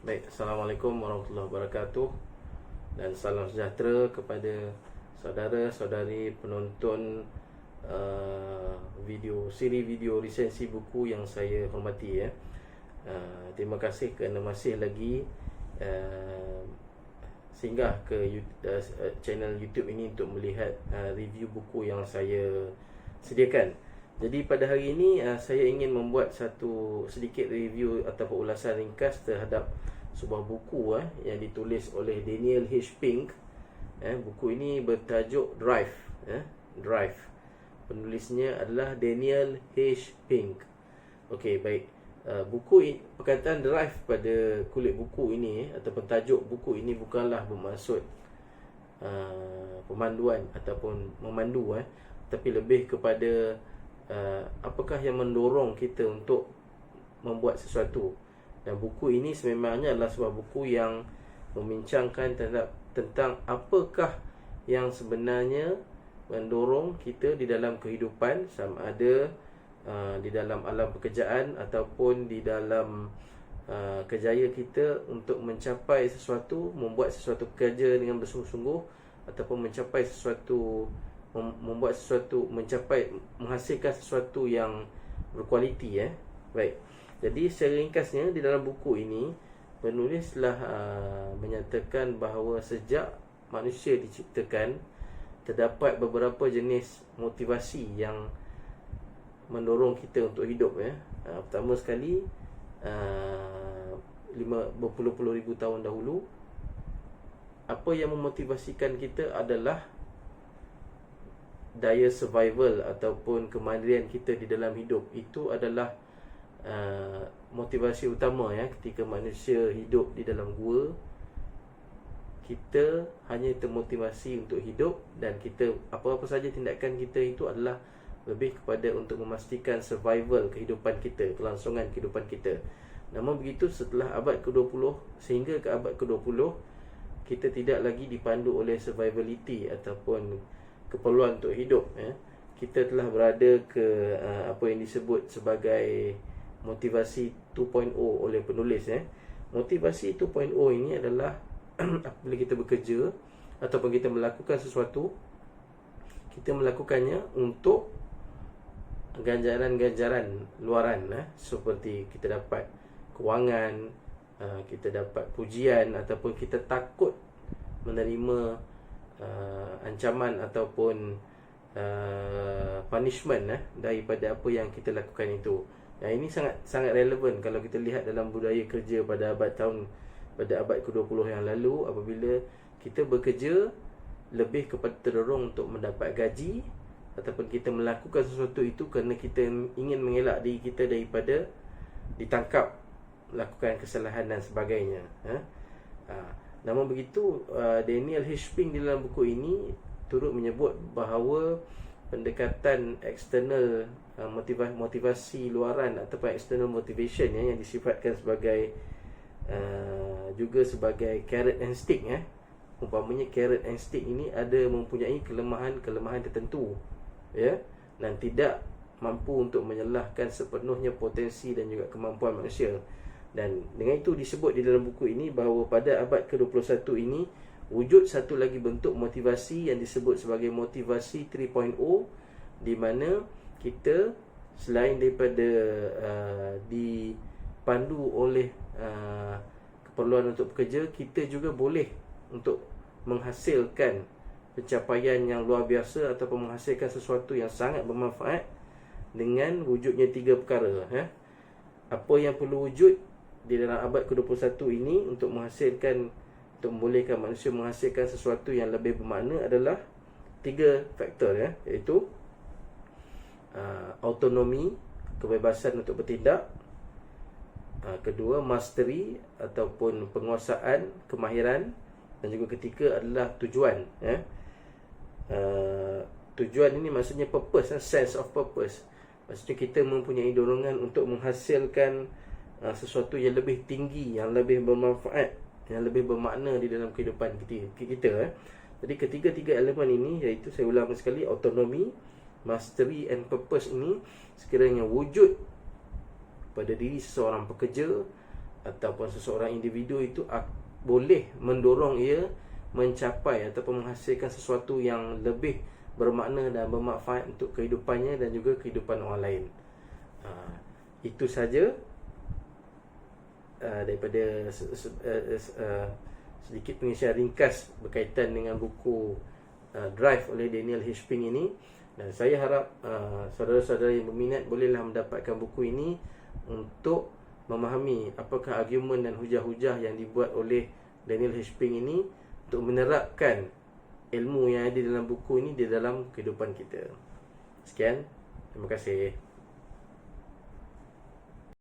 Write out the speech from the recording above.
Baik, Assalamualaikum warahmatullahi wabarakatuh. Dan salam sejahtera kepada saudara-saudari penonton siri video resensi buku yang saya hormati ya. Terima kasih kerana masih lagi singgah ke channel YouTube ini untuk melihat review buku yang saya sediakan. Jadi pada hari ini saya ingin membuat satu sedikit review ataupun ulasan ringkas terhadap sebuah buku yang ditulis oleh Daniel H. Pink. Buku ini bertajuk Drive. Drive. Penulisnya adalah Daniel H. Pink. Okey, baik. Perkataan drive pada kulit buku ini ataupun tajuk buku ini bukanlah bermaksud pemanduan ataupun memandu, tapi lebih kepada apakah yang mendorong kita untuk membuat sesuatu. Dan buku ini sememangnya adalah sebuah buku yang membincangkan tentang apakah yang sebenarnya mendorong kita di dalam kehidupan, sama ada di dalam alam pekerjaan ataupun di dalam kerjaya kita untuk mencapai sesuatu, membuat sesuatu kerja dengan bersungguh-sungguh, ataupun mencapai sesuatu, menghasilkan sesuatu yang berkualiti. Baik. Jadi secara ringkasnya di dalam buku ini penulis telah menyatakan bahawa sejak manusia diciptakan terdapat beberapa jenis motivasi yang mendorong kita untuk hidup. Pertama sekali, berpuluh-puluh ribu tahun dahulu, apa yang memotivasikan kita adalah daya survival ataupun kemandirian kita di dalam hidup. Itu adalah motivasi utama ketika manusia hidup di dalam gua. Kita hanya termotivasi untuk hidup, dan kita apa-apa saja tindakan kita itu adalah lebih kepada untuk memastikan survival kehidupan kita, kelangsungan kehidupan kita. Namun begitu, setelah abad ke-20 sehingga ke abad ke-20, kita tidak lagi dipandu oleh survivality ataupun keperluan untuk hidup. Kita telah berada ke apa yang disebut sebagai motivasi 2.0 oleh penulis. Motivasi 2.0 ini adalah apabila kita bekerja ataupun kita melakukan sesuatu, kita melakukannya untuk ganjaran-ganjaran luaran, seperti kita dapat kewangan, kita dapat pujian, ataupun kita takut menerima ancaman ataupun punishment daripada apa yang kita lakukan itu. Ini sangat relevan kalau kita lihat dalam budaya kerja pada abad ke-20 yang lalu. Apabila kita bekerja, lebih kepada terdorong untuk mendapat gaji, ataupun kita melakukan sesuatu itu kerana kita ingin mengelak diri kita daripada ditangkap melakukan kesalahan dan sebagainya. Namun begitu, Daniel H. Pink di dalam buku ini turut menyebut bahawa pendekatan eksternal, motivasi luaran ataupun external motivation yang disifatkan sebagai juga sebagai carrot and stick. Umpamanya carrot and stick ini ada mempunyai kelemahan tertentu, dan tidak mampu untuk menyalahkan sepenuhnya potensi dan juga kemampuan manusia. Dan dengan itu disebut di dalam buku ini bahawa pada abad ke-21 ini wujud satu lagi bentuk motivasi yang disebut sebagai motivasi 3.0, di mana kita selain daripada dipandu oleh keperluan untuk bekerja, kita juga boleh untuk menghasilkan pencapaian yang luar biasa ataupun menghasilkan sesuatu yang sangat bermanfaat dengan wujudnya 3 perkara. Apa yang perlu wujud di dalam abad ke-21 ini untuk membolehkan manusia menghasilkan sesuatu yang lebih bermakna adalah 3 faktor, iaitu autonomi, kebebasan untuk bertindak. Kedua, mastery ataupun penguasaan, kemahiran. Dan juga ketiga adalah tujuan. Tujuan ini maksudnya purpose, sense of purpose. Maksudnya kita mempunyai dorongan untuk menghasilkan sesuatu yang lebih tinggi, yang lebih bermanfaat, yang lebih bermakna di dalam kehidupan kita. Jadi ketiga-tiga elemen ini, iaitu saya ulang sekali, autonomi, mastery and purpose ini sekiranya wujud pada diri seseorang pekerja, ataupun seseorang individu itu boleh mendorong ia mencapai ataupun menghasilkan sesuatu yang lebih bermakna dan bermanfaat untuk kehidupannya dan juga kehidupan orang lain. Itu saja daripada sedikit pengisian ringkas berkaitan dengan buku Drive oleh Daniel H. Pink ini. Dan saya harap saudara-saudara yang berminat bolehlah mendapatkan buku ini untuk memahami apakah argumen dan hujah-hujah yang dibuat oleh Daniel H. Pink ini untuk menerapkan ilmu yang ada dalam buku ini di dalam kehidupan kita. Sekian, terima kasih.